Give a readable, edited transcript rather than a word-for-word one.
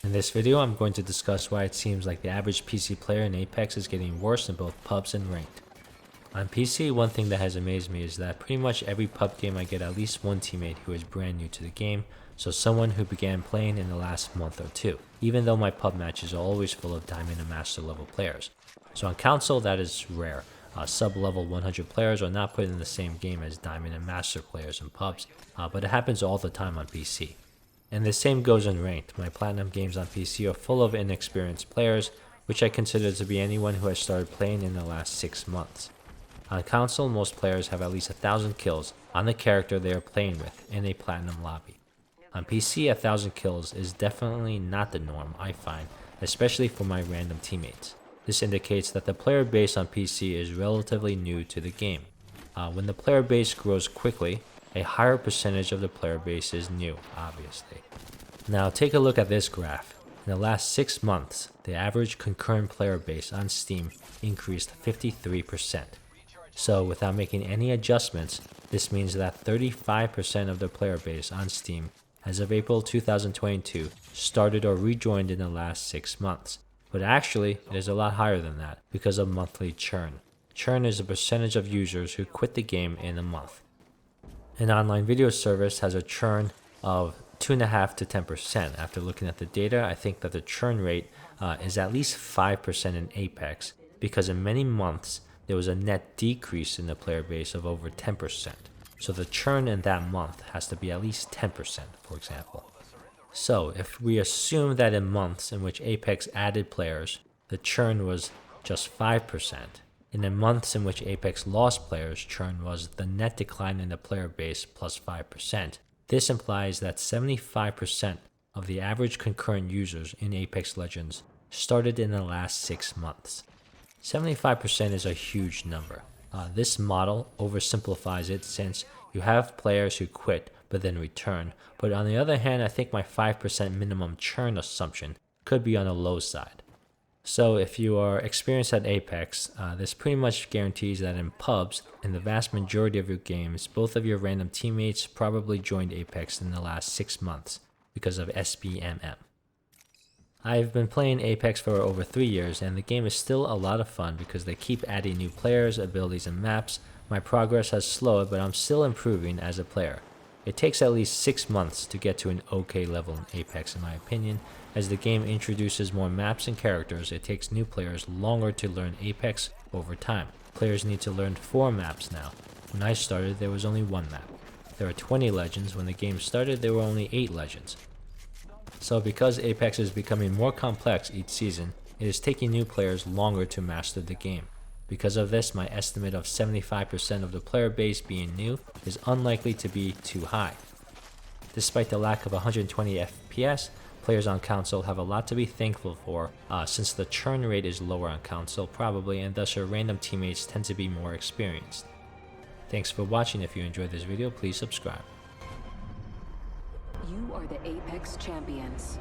In this video, I'm going to discuss why it seems like the average PC player in Apex is getting worse in both pubs and ranked. On PC, one thing that has amazed me is that pretty much every pub game I get at least one teammate who is brand new to the game, so someone who began playing in the last month or two, even though my pub matches are always full of Diamond and Master level players. So on console, that is rare. Sub-level 100 players are not put in the same game as Diamond and Master players in pubs, but it happens all the time on PC. And the same goes in ranked. My platinum games on PC are full of inexperienced players, which I consider to be anyone who has started playing in the last 6 months. On console, most players have at least 1,000 kills on the character they are playing with in a platinum lobby. On PC, 1,000 kills is definitely not the norm, I find, especially for my random teammates. This indicates that the player base on PC is relatively new to the game. When the player base grows quickly, a higher percentage of the player base is new, obviously. Now take a look at this graph. In the last 6 months, the average concurrent player base on Steam increased 53%. So without making any adjustments, this means that 35% of the player base on Steam as of April 2022 started or rejoined in the last 6 months. But actually, it is a lot higher than that because of monthly churn. Churn is the percentage of users who quit the game in a month. An online video service has a churn of 2.5 to 10%. After looking at the data, I think that the churn rate is at least 5% in Apex because in many months there was a net decrease in the player base of over 10%. So the churn in that month has to be at least 10%, for example. So if we assume that in months in which Apex added players, the churn was just 5%, and in months in which Apex lost players, churn was the net decline in the player base plus 5%. This implies that 75% of the average concurrent users in Apex Legends started in the last 6 months. 75% is a huge number. This model oversimplifies it since you have players who quit but then return, but on the other hand, I think my 5% minimum churn assumption could be on the low side. So if you are experienced at Apex, this pretty much guarantees that in pubs, in the vast majority of your games, both of your random teammates probably joined Apex in the last 6 months because of SBMM. I've been playing Apex for over 3 years and the game is still a lot of fun because they keep adding new players, abilities, and maps. My progress has slowed, but I'm still improving as a player. It takes at least 6 months to get to an okay level in Apex in my opinion. As the game introduces more maps and characters, it takes new players longer to learn Apex over time. Players need to learn 4 maps now. When I started, there was only 1 map. There are 20 legends. When the game started, there were only 8 legends. So because Apex is becoming more complex each season, it is taking new players longer to master the game. Because of this, my estimate of 75% of the player base being new is unlikely to be too high. Despite the lack of 120 FPS, players on console have a lot to be thankful for since the churn rate is lower on console probably, and thus your random teammates tend to be more experienced. Thanks for watching. If you enjoyed this video, please subscribe. You are the Apex Champions.